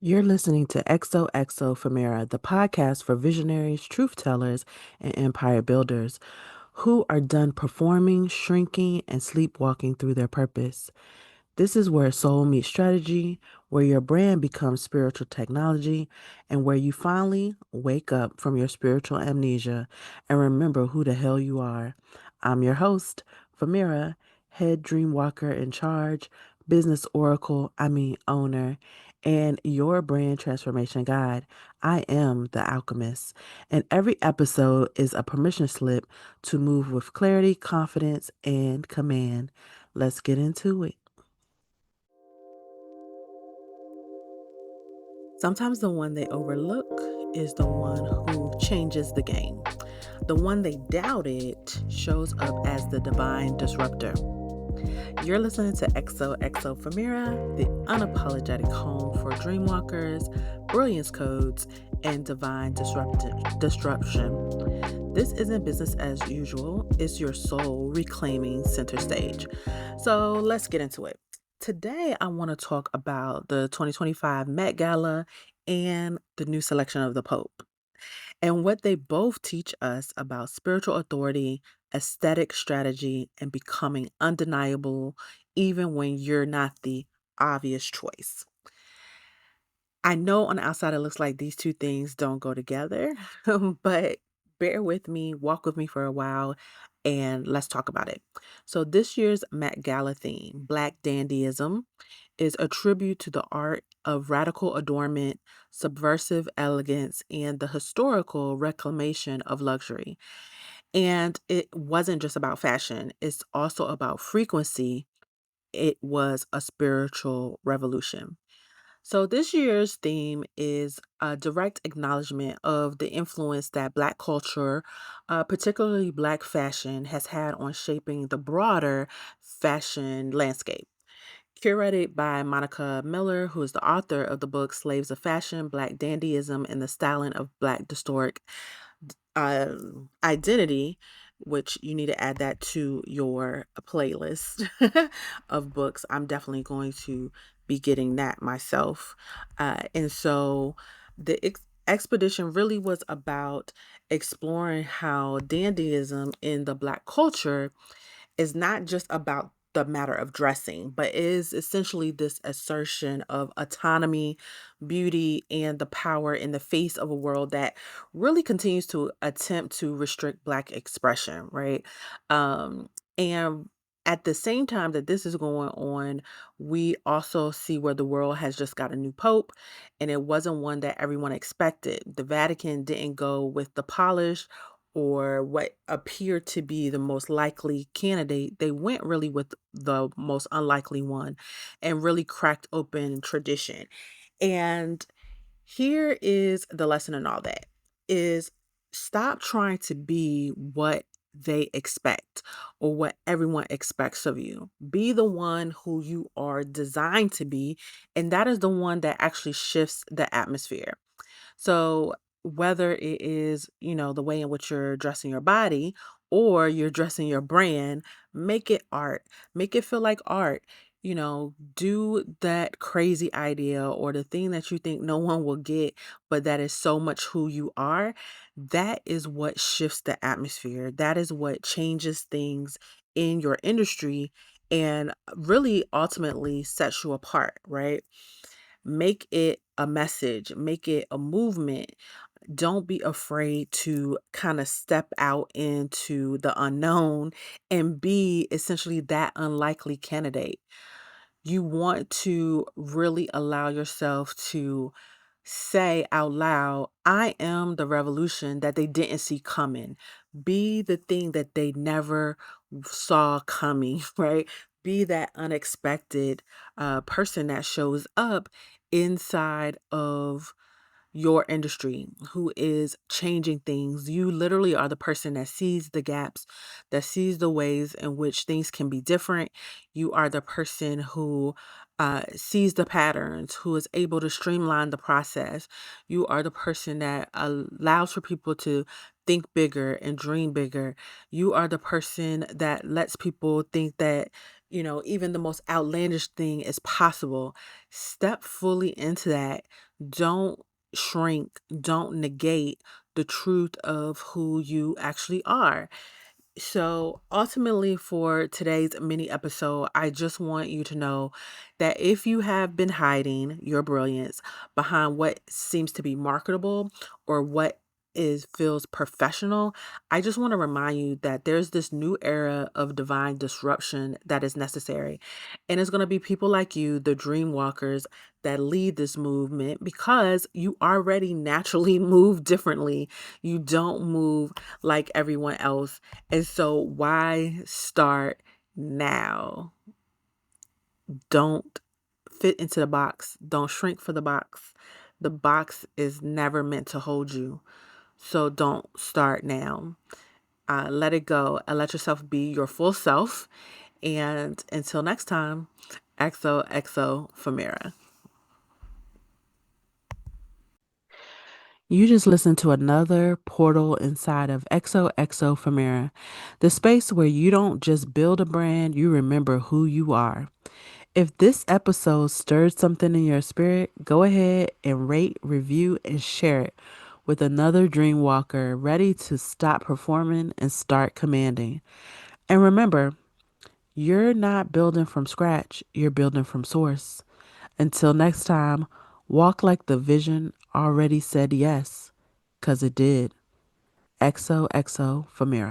You're listening to XOXO Famira, the podcast for visionaries, truth tellers, and empire builders who are done performing, shrinking, and sleepwalking through their purpose. This is where soul meets strategy, where your brand becomes spiritual technology, and where you finally wake up from your spiritual amnesia and remember who the hell you are. I'm your host, Famira, head Dreamwalker in charge, business oracle, owner, and your brand transformation guide. I am the alchemist, and every episode is a permission slip to move with clarity, confidence, and command. Let's get into it. Sometimes the one they overlook is the one who changes the game. The one they doubted shows up as the divine disruptor. You're listening to XOXO Famira, the unapologetic home for dreamwalkers, brilliance codes, and divine disruption. This isn't business as usual, it's your soul reclaiming center stage. So let's get into it. Today, I want to talk about the 2025 Met Gala and the new selection of the Pope and what they both teach us about spiritual authority, aesthetic strategy, and becoming undeniable even when you're not the obvious choice. I know on the outside it looks like these two things don't go together, but bear with me, walk with me for a while, and let's talk about it. So, this year's Met Gala theme, Black Dandyism, is a tribute to the art of radical adornment, subversive elegance, and the historical reclamation of luxury. And it wasn't just about fashion, it's also about frequency. It was a spiritual revolution. So, this year's theme is a direct acknowledgement of the influence that Black culture, particularly Black fashion, has had on shaping the broader fashion landscape. Curated by Monica Miller, who is the author of the book Slaves of Fashion, Black Dandyism, and the Styling of Black Historic Identity, which you need to add that to your playlist of books. I'm definitely going to be getting that myself. And so the expedition really was about exploring how dandyism in the Black culture is not just about the matter of dressing, but is essentially this assertion of autonomy, beauty, and the power in the face of a world that really continues to attempt to restrict Black expression, right? And at the same time that this is going on, we also see where the world has just got a new pope, and it wasn't one that everyone expected. The Vatican didn't go with the polish or what appeared to be the most likely candidate. They went really with the most unlikely one and really cracked open tradition. And here is the lesson in all that is stop trying to be what they expect or what everyone expects of you. Be the one who you are designed to be, and that is the one that actually shifts the atmosphere. So whether it is, the way in which you're dressing your body or you're dressing your brand, make it art. Make it feel like art. Do that crazy idea or the thing that you think no one will get, but that is so much who you are. That is what shifts the atmosphere. That is what changes things in your industry and really ultimately sets you apart, right? Make it a message, make it a movement. Don't be afraid to kind of step out into the unknown and be essentially that unlikely candidate. You want to really allow yourself to say out loud, I am the revolution that they didn't see coming. Be the thing that they never saw coming, right? Be that unexpected person that shows up inside of your industry who is changing things. You literally are the person that sees the gaps, that sees the ways in which things can be different. You are the person who sees the patterns, who is able to streamline the process. You are the person that allows for people to think bigger and dream bigger. You are the person that lets people think that, even the most outlandish thing is possible. Step fully into that. Don't shrink, don't negate the truth of who you actually are. So, ultimately, for today's mini episode, I just want you to know that if you have been hiding your brilliance behind what seems to be marketable or what is feels professional, I just want to remind you that there's this new era of divine disruption that is necessary. And it's going to be people like you, the dream walkers, that lead this movement because you already naturally move differently. You don't move like everyone else, and so why start now? Don't fit into the box. Don't shrink for the box. The box is never meant to hold you. So don't start now. Let it go and let yourself be your full self. And until next time, XOXO Famira. You just listened to another portal inside of XOXO Famira, the space where you don't just build a brand, you remember who you are. If this episode stirred something in your spirit, go ahead and rate, review, and share it with another dreamwalker ready to stop performing and start commanding. And remember, you're not building from scratch, you're building from source. Until next time, walk like the vision already said yes, 'cause it did. XOXO Famira.